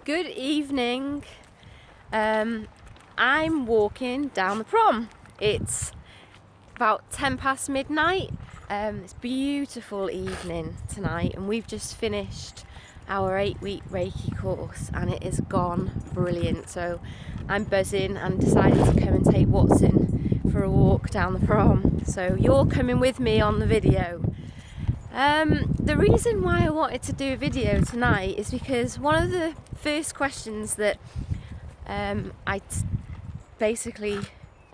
Good evening. I'm walking down the prom. It's about 10 past midnight. It's a beautiful evening tonight, and we've just finished our 8-week Reiki course and it has gone brilliant. So I'm buzzing and decided to come and take Watson for a walk down the prom. So you're coming with me on the video. The reason why I wanted to do a video tonight is because one of the first questions that I basically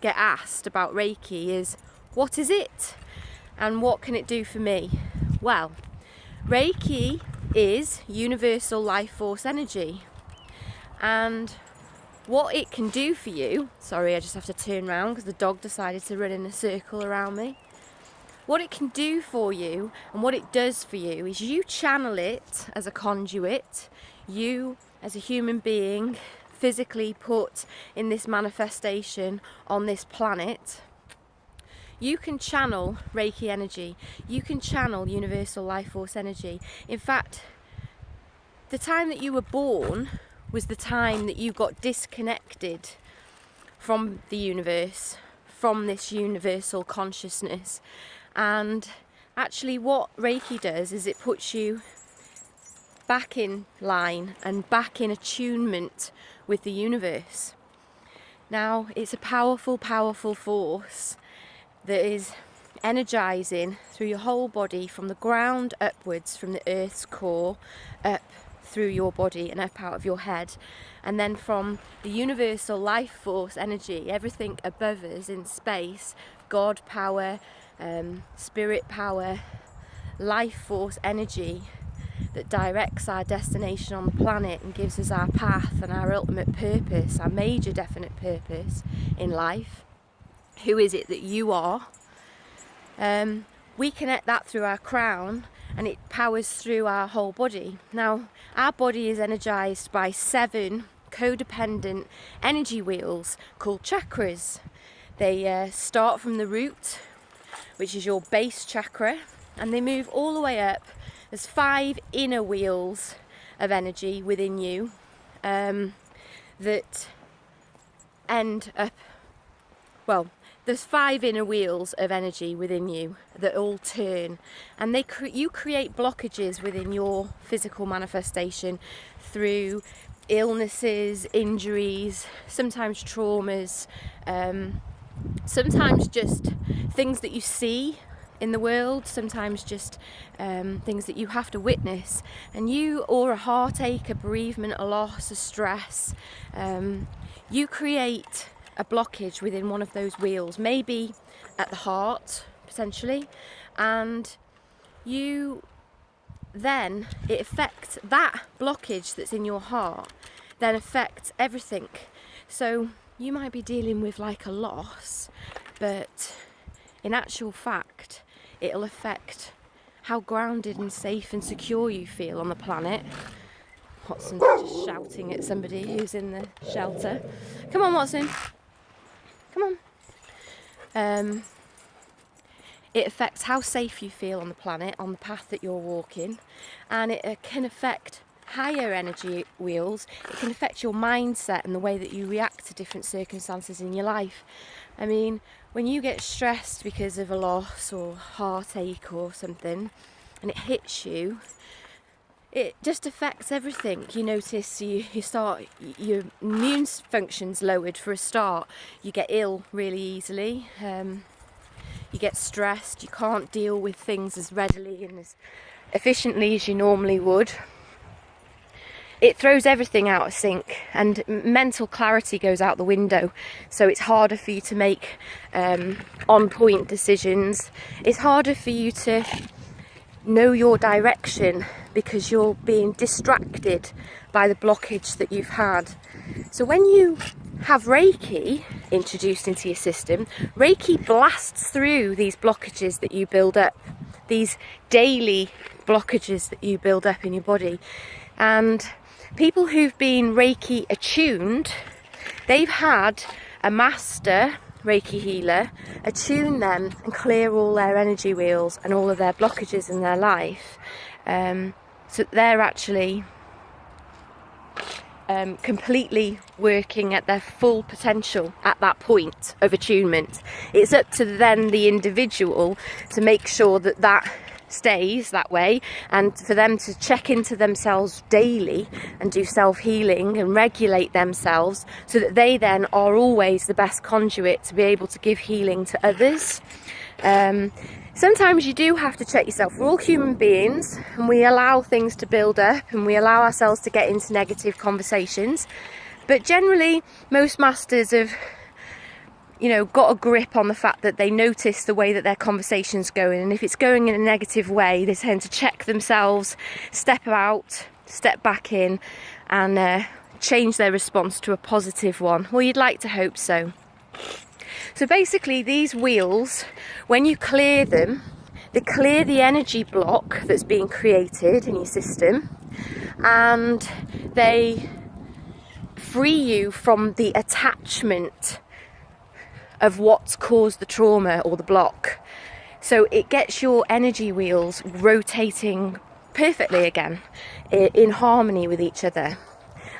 get asked about Reiki is, what is it and what can it do for me? Well, Reiki is universal life force energy, and what it can do for you, sorry I just have to turn around because the dog decided to run in a circle around me. What it can do for you and what it does for you is you channel it as a conduit. You as a human being physically put in this manifestation on this planet. You can channel Reiki energy. You can channel universal life force energy. In fact, the time that you were born was the time that you got disconnected from the universe, from this universal consciousness. And actually what Reiki does is it puts you back in line and back in attunement with the universe. Now, it's a powerful, powerful force that is energizing through your whole body, from the ground upwards, from the earth's core up through your body and up out of your head, and then from the universal life force energy, everything above us in space, God power, spirit power, life force energy that directs our destination on the planet and gives us our path and our ultimate purpose, our major definite purpose in life. Who is it that you are? We connect that through our crown, and it powers through our whole body. Now, our body is energized by 7 codependent energy wheels called chakras. They start from the root, which is your base chakra, and they move all the way up. There's 5 inner wheels of energy within you that end up, well, there's 5 inner wheels of energy within you that all turn, and you create blockages within your physical manifestation through illnesses, injuries, sometimes traumas, sometimes just things that you see in the world, sometimes just things that you have to witness, and or a heartache, a bereavement, a loss, a stress, you create a blockage within one of those wheels, maybe at the heart potentially, and it affects that blockage that's in your heart, then affects everything. So you might be dealing with like a loss, but in actual fact it'll affect how grounded and safe and secure you feel on the planet. Watson's just shouting at somebody who's in the shelter. Come on, Watson. Come on. It affects how safe you feel on the planet, on the path that you're walking, and it can affect higher energy wheels. It can affect your mindset and the way that you react to different circumstances in your life. I mean, when you get stressed because of a loss or heartache or something, and it hits you, it just affects everything. You notice your immune function's lowered for a start. You get ill really easily. You get stressed. You can't deal with things as readily and as efficiently as you normally would. It throws everything out of sync, and mental clarity goes out the window. So it's harder for you to make on-point decisions. It's harder for you to know your direction because you're being distracted by the blockage that you've had. So when you have Reiki introduced into your system, Reiki blasts through these blockages that you build up, these daily blockages that you build up in your body. And people who've been Reiki attuned, they've had a master Reiki healer attune them and clear all their energy wheels and all of their blockages in their life, so they're actually completely working at their full potential at that point of attunement. It's up to then the individual to make sure that that stays that way, and for them to check into themselves daily and do self-healing and regulate themselves so that they then are always the best conduit to be able to give healing to others. Sometimes you do have to check yourself. We're all human beings and we allow things to build up and we allow ourselves to get into negative conversations, but generally most masters have got a grip on the fact that they notice the way that their conversation's going, and if it's going in a negative way, they tend to check themselves, step out, step back in, and change their response to a positive one. Well, you'd like to hope so. So basically, these wheels, when you clear them, they clear the energy block that's being created in your system, and they free you from the attachment of what's caused the trauma or the block. So it gets your energy wheels rotating perfectly again, in harmony with each other.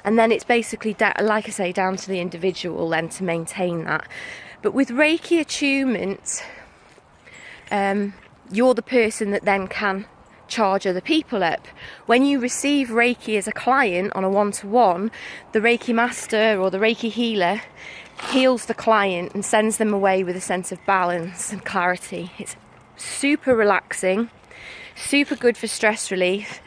And then it's basically, like I say, down to the individual then to maintain that. But with Reiki attunement, you're the person that then can charge other people up. When you receive Reiki as a client on a one-to-one, the Reiki master or the Reiki healer heals the client and sends them away with a sense of balance and clarity. It's super relaxing, super good for stress relief,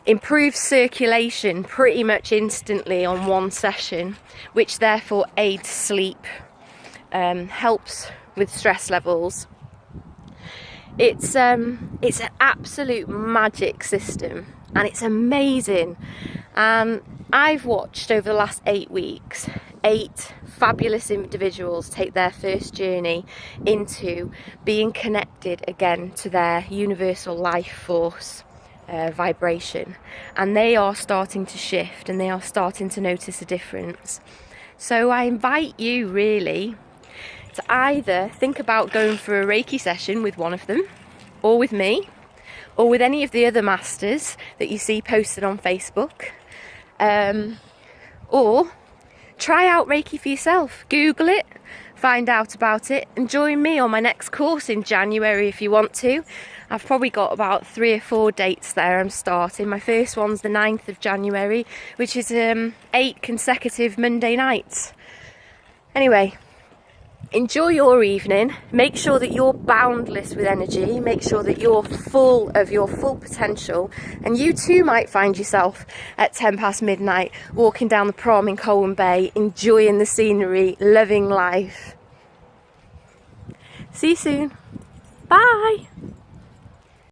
improves circulation pretty much instantly on one session, which therefore aids sleep, helps with stress levels. It's an absolute magic system and it's amazing. I've watched over the last 8 weeks 8 fabulous individuals take their first journey into being connected again to their universal life force vibration, and they are starting to shift and they are starting to notice a difference. So I invite you really to either think about going for a Reiki session with one of them, or with me, or with any of the other masters that you see posted on Facebook, or try out Reiki for yourself. Google it, find out about it, and join me on my next course in January if you want to. I've probably got about 3 or 4 dates there I'm starting. My first one's the 9th of January, which is 8 consecutive Monday nights. Anyway, enjoy your evening. Make sure that you're boundless with energy. Make sure that you're full of your full potential. And you too might find yourself at 10 past midnight walking down the prom in Colwyn Bay, enjoying the scenery, loving life. See you soon. Bye.